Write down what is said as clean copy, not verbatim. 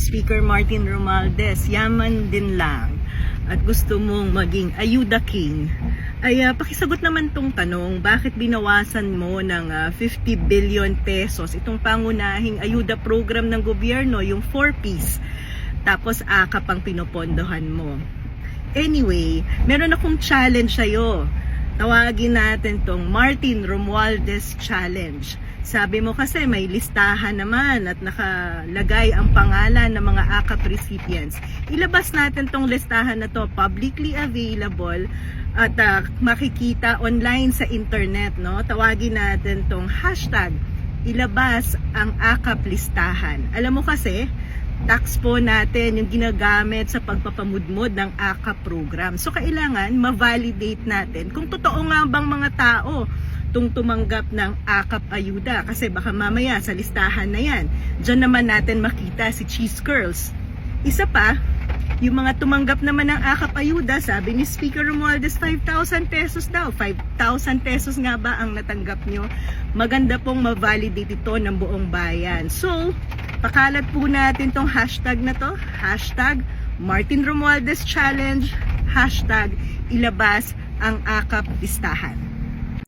Speaker Martin Romualdez, yaman din lang at gusto mong maging Ayuda King, ay pakisagot naman tong tanong, bakit binawasan mo ng 50 billion pesos itong pangunahing ayuda program ng gobyerno, yung 4Ps, tapos AKAP ang pinopondohan mo. Anyway, meron akong challenge sa'yo. Tawagin natin tong Martin Romualdez Challenge. Sabi mo kasi may listahan naman at nakalagay ang pangalan ng mga AKAP recipients. Ilabas natin tong listahan na to, publicly available at makikita online sa internet, no? Tawagin natin tong hashtag ilabas ang AKAP listahan. Alam mo kasi, tax po natin yung ginagamit sa pagpapamudmod ng AKAP program. So kailangan ma-validate natin kung totoo nga bang mga tao tung tumanggap ng AKAP ayuda, kasi baka mamaya sa listahan na yan, dyan naman natin makita si Cheese Curls. Isa pa, yung mga tumanggap naman ng AKAP ayuda, sabi ni Speaker Romualdez, 5,000 pesos daw. 5,000 pesos nga ba ang natanggap nyo? Maganda pong ma-validate ito ng buong bayan. So, pakalat po natin tong hashtag na to, hashtag Martin Romualdez Challenge, hashtag ilabas ang AKAP listahan.